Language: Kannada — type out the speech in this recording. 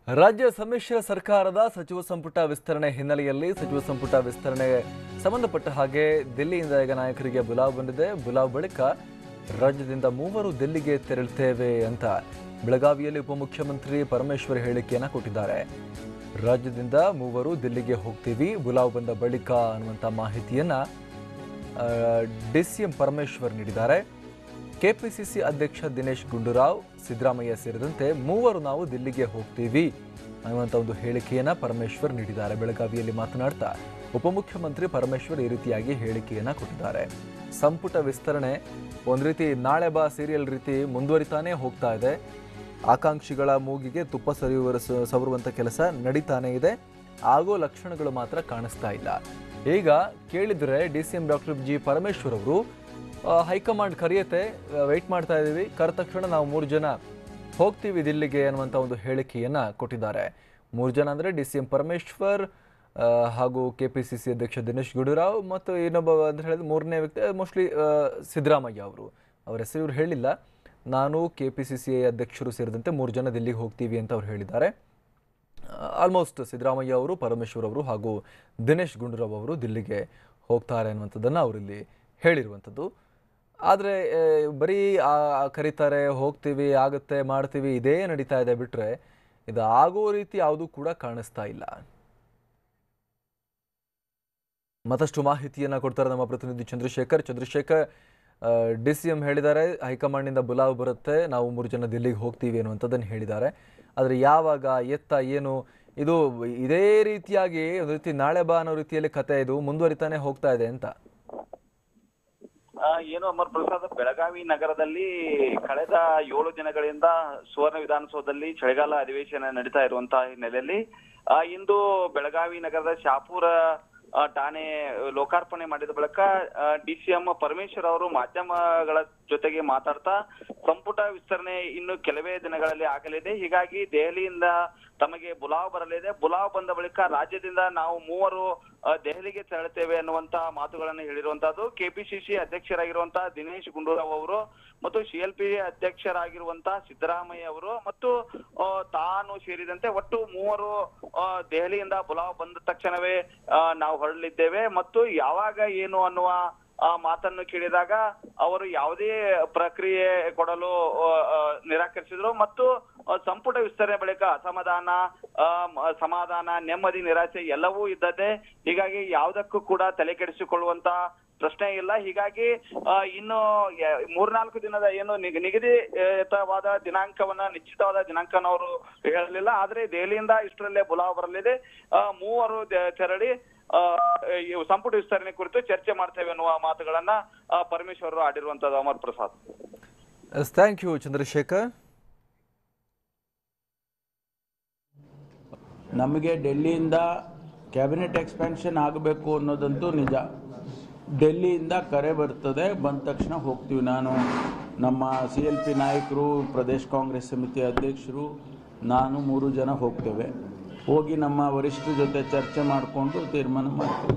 ರಾಜ್ಯ ಸಮ್ಮಿಶ್ರ ಸರ್ಕಾರದ ಸಚಿವ ಸಂಪುಟ ವಿಸ್ತರಣೆ ಹಿನ್ನೆಲೆಯಲ್ಲಿ ಸಚಿವ ಸಂಪುಟ ವಿಸ್ತರಣೆಗೆ ಸಂಬಂಧಪಟ್ಟ ಹಾಗೆ ದಿಲ್ಲಿಯಿಂದ ಈಗ ನಾಯಕರಿಗೆ ಬುಲಾವ್ ಬಂದಿದೆ. ಬುಲಾವ್ ಬಳಿಕ ರಾಜ್ಯದಿಂದ ಮೂವರು ದಿಲ್ಲಿಗೆ ತೆರಳುತ್ತೇವೆ ಅಂತ ಬೆಳಗಾವಿಯಲ್ಲಿ ಉಪಮುಖ್ಯಮಂತ್ರಿ ಪರಮೇಶ್ವರ್ ಹೇಳಿಕೆಯನ್ನು ಕೊಟ್ಟಿದ್ದಾರೆ. ರಾಜ್ಯದಿಂದ ಮೂವರು ದಿಲ್ಲಿಗೆ ಹೋಗ್ತೀವಿ ಬುಲಾವ್ ಬಂದ ಬಳಿಕ ಅನ್ನುವಂಥ ಮಾಹಿತಿಯನ್ನ ಡಿಸಿಎಂ ಪರಮೇಶ್ವರ್ ನೀಡಿದ್ದಾರೆ. ಕೆಪಿಸಿಸಿ ಅಧ್ಯಕ್ಷ ದಿನೇಶ್ ಗುಂಡೂರಾವ್, ಸಿದ್ದರಾಮಯ್ಯ ಸೇರಿದಂತೆ ಮೂವರು ನಾವು ದಿಲ್ಲಿಗೆ ಹೋಗ್ತೀವಿ ಅನ್ನುವಂಥ ಒಂದು ಹೇಳಿಕೆಯನ್ನ ಪರಮೇಶ್ವರ್ ನೀಡಿದ್ದಾರೆ. ಬೆಳಗಾವಿಯಲ್ಲಿ ಮಾತನಾಡ್ತಾ ಉಪಮುಖ್ಯಮಂತ್ರಿ ಪರಮೇಶ್ವರ್ ಈ ರೀತಿಯಾಗಿ ಹೇಳಿಕೆಯನ್ನ ಕೊಟ್ಟಿದ್ದಾರೆ. ಸಂಪುಟ ವಿಸ್ತರಣೆ ಒಂದು ರೀತಿ ನಾಳೆ ಬಾ ಸೀರಿಯಲ್ ರೀತಿ ಮುಂದುವರಿತಾನೆ ಹೋಗ್ತಾ ಇದೆ. ಆಕಾಂಕ್ಷಿಗಳ ಮೂಗಿಗೆ ತುಪ್ಪ ಸವರುವಂಥ ಕೆಲಸ ನಡೀತಾನೆ ಇದೆ. ಆಗೋ ಲಕ್ಷಣಗಳು ಮಾತ್ರ ಕಾಣಿಸ್ತಾ ಇಲ್ಲ. ಈಗ ಕೇಳಿದರೆ ಡಿಸಿಎಂ ಡಾಕ್ಟರ್ ಜಿ ಪರಮೇಶ್ವರ್ ಅವರು ಹೈಕಮಾಂಡ್ ಕರೆಯುತ್ತೆ, ವೆಯ್ಟ್ ಮಾಡ್ತಾ ಇದ್ದೀವಿ, ಕರೆದ ತಕ್ಷಣ ನಾವು 3 ಜನ ಹೋಗ್ತೀವಿ ದಿಲ್ಲಿಗೆ ಅನ್ನುವಂಥ ಒಂದು ಹೇಳಿಕೆಯನ್ನು ಕೊಟ್ಟಿದ್ದಾರೆ. 3 ಜನ ಅಂದರೆ ಡಿಸಿಎಂ ಪರಮೇಶ್ವರ್ ಹಾಗೂ ಕೆಪಿಸಿಸಿ ಅಧ್ಯಕ್ಷ ದಿನೇಶ್ ಗುಂಡೂರಾವ್ ಮತ್ತು ಇನ್ನೊಬ್ಬ ಅಂತ ಹೇಳಿದ್ರೆ 3ನೇ ವ್ಯಕ್ತಿ ಮೋಸ್ಟ್ಲಿ ಸಿದ್ದರಾಮಯ್ಯ ಅವರು. ಅವರ ಹೆಸರು ಇವರು ಹೇಳಿಲ್ಲ. ನಾನು ಕೆಪಿಸಿಸಿ ಅಧ್ಯಕ್ಷರು ಸೇರಿದಂತೆ 3 ಜನ ದಿಲ್ಲಿಗೆ ಹೋಗ್ತೀವಿ ಅಂತ ಅವ್ರು ಹೇಳಿದ್ದಾರೆ. ಆಲ್ಮೋಸ್ಟ್ ಸಿದ್ದರಾಮಯ್ಯ ಅವರು, ಪರಮೇಶ್ವರ್ ಅವರು ಹಾಗೂ ದಿನೇಶ್ ಗುಂಡೂರಾವ್ ಅವರು ದಿಲ್ಲಿಗೆ ಹೋಗ್ತಾರೆ ಅನ್ನುವಂಥದ್ದನ್ನು ಅವರಿಲ್ಲಿ ಹೇಳಿರುವಂಥದ್ದು. ಆದರೆ ಬರೀ ಕರೀತಾರೆ, ಹೋಗ್ತೀವಿ, ಆಗುತ್ತೆ, ಮಾಡ್ತೀವಿ, ಇದೇ ನಡೀತಾ ಇದೆ ಬಿಟ್ಟರೆ ಇದು ಆಗೋ ರೀತಿ ಯಾವುದೂ ಕೂಡ ಕಾಣಿಸ್ತಾ ಇಲ್ಲ. ಮತ್ತಷ್ಟು ಮಾಹಿತಿಯನ್ನು ಕೊಡ್ತಾರೆ ನಮ್ಮ ಪ್ರತಿನಿಧಿ ಚಂದ್ರಶೇಖರ್. ಡಿಸಿಎಂ ಹೇಳಿದ್ದಾರೆ ಹೈಕಮಾಂಡ್ನಿಂದ ಬುಲಾವ್ ಬರುತ್ತೆ, ನಾವು 3 ಜನ ದಿಲ್ಲಿಗೆ ಹೋಗ್ತೀವಿ ಅನ್ನುವಂಥದ್ದನ್ನು ಹೇಳಿದ್ದಾರೆ. ಆದರೆ ಯಾವಾಗ, ಏನು, ಇದು ಇದೇ ರೀತಿಯಾಗಿ ಒಂದು ರೀತಿ ನಾಳೆ ಬಾ ಅನ್ನೋ ರೀತಿಯಲ್ಲಿ ಕತೆ ಇದು ಮುಂದುವರಿತಾನೆ ಹೋಗ್ತಾ ಇದೆ ಅಂತ. ಏನು ಅಮರ್ ಪ್ರಸಾದ್, ಬೆಳಗಾವಿ ನಗರದಲ್ಲಿ ಕಳೆದ 7 ದಿನಗಳಿಂದ ಸುವರ್ಣ ವಿಧಾನಸೌಧದಲ್ಲಿ ಚಳಿಗಾಲ ಅಧಿವೇಶನ ನಡೀತಾ ಇರುವಂತಹ ಹಿನ್ನೆಲೆಯಲ್ಲಿ ಇಂದು ಬೆಳಗಾವಿ ನಗರದ ಶಾಪುರ ಠಾಣೆ ಲೋಕಾರ್ಪಣೆ ಮಾಡಿದ ಬಳಿಕ ಡಿಸಿಎಂ ಪರಮೇಶ್ವರ್ ಅವರು ಮಾಧ್ಯಮಗಳ ಜೊತೆಗೆ ಮಾತಾಡ್ತಾ ಸಂಪುಟ ವಿಸ್ತರಣೆ ಇನ್ನು ಕೆಲವೇ ದಿನಗಳಲ್ಲಿ ಆಗಲಿದೆ, ಹೀಗಾಗಿ ದೆಹಲಿಯಿಂದ ತಮಗೆ ಬುಲಾವ್ ಬರಲಿದೆ, ಬುಲಾವ್ ಬಂದ ಬಳಿಕ ರಾಜ್ಯದಿಂದ ನಾವು 3 ದೆಹಲಿಗೆ ತೆರಳುತ್ತೇವೆ ಅನ್ನುವಂತಹ ಮಾತುಗಳನ್ನು ಹೇಳಿರುವಂತಹದ್ದು. ಕೆಪಿಸಿಸಿ ಅಧ್ಯಕ್ಷರಾಗಿರುವಂತಹ ದಿನೇಶ್ ಗುಂಡೂರಾವ್ ಅವರು ಮತ್ತು ಸಿಎಲ್ಪಿ ಅಧ್ಯಕ್ಷರಾಗಿರುವಂತಹ ಸಿದ್ದರಾಮಯ್ಯ ಅವರು ಮತ್ತು ತಾನು ಸೇರಿದಂತೆ ಒಟ್ಟು 3 ದೆಹಲಿಯಿಂದ ಬುಲಾವ್ ಬಂದ ತಕ್ಷಣವೇ ನಾವು ಹೊರಡಲಿದ್ದೇವೆ ಮತ್ತು ಯಾವಾಗ ಏನು ಅನ್ನುವ ಮಾತನ್ನು ಕೇಳಿದಾಗ ಅವರು ಯಾವುದೇ ಪ್ರಕ್ರಿಯೆ ಕೊಡಲು ನಿರಾಕರಿಸಿದ್ರು ಮತ್ತು ಸಂಪುಟ ವಿಸ್ತರಣೆ ಬಳಿಕ ಸಮಾಧಾನ, ನೆಮ್ಮದಿ, ನಿರಾಸೆ ಎಲ್ಲವೂ ಇದ್ದದ್ದೇ. ಹೀಗಾಗಿ ಯಾವುದಕ್ಕೂ ಕೂಡ ತಲೆ ಕೆಡಿಸಿಕೊಳ್ಳುವಂತ ಪ್ರಶ್ನೆ ಇಲ್ಲ. ಹೀಗಾಗಿ ಇನ್ನು 3-4 ದಿನದ ಏನು ನಿಗದಿತವಾದ ನಿಶ್ಚಿತವಾದ ದಿನಾಂಕನ ಅವರು ಹೇಳಲಿಲ್ಲ. ಆದ್ರೆ ದೆಹಲಿಯಿಂದ ಇಷ್ಟರಲ್ಲೇ ಬುಲಾವ್ ಬರಲಿದೆ. 3 ತೆರಳಿ ಸಂಪುಟ ವಿಸ್ತರಣೆ ಕುರಿತು ಚರ್ಚೆ ಮಾಡ್ತೇವೆ ಅನ್ನುವ ಮಾತುಗಳನ್ನ ಪರಮೇಶ್ವರ್ ಆಡಿರುವಂತದ್ದು. Amar Prasad, thank you Chandrashekhar. ನಮಗೆ ಡೆಲ್ಲಿಯಿಂದ ಕ್ಯಾಬಿನೆಟ್ ಎಕ್ಸ್ಪ್ಯಾನ್ಷನ್ ಆಗಬೇಕು ಅನ್ನೋದಂತೂ ನಿಜ. ಡೆಲ್ಲಿಯಿಂದ ಕರೆ ಬರ್ತದೆ, ಬಂದ ತಕ್ಷಣ ಹೋಗ್ತೀವಿ. ನಾನು, ನಮ್ಮ CLP ನಾಯಕರು, ಪ್ರದೇಶ್ ಕಾಂಗ್ರೆಸ್ ಸಮಿತಿ ಅಧ್ಯಕ್ಷರು, ನಾನು 3 ಜನ ಹೋಗ್ತೇವೆ. ಹೋಗಿ ನಮ್ಮ ವರಿಷ್ಠರ ಜೊತೆ ಚರ್ಚೆ ಮಾಡಿಕೊಂಡು ತೀರ್ಮಾನ ಮಾಡ್ತೇವೆ.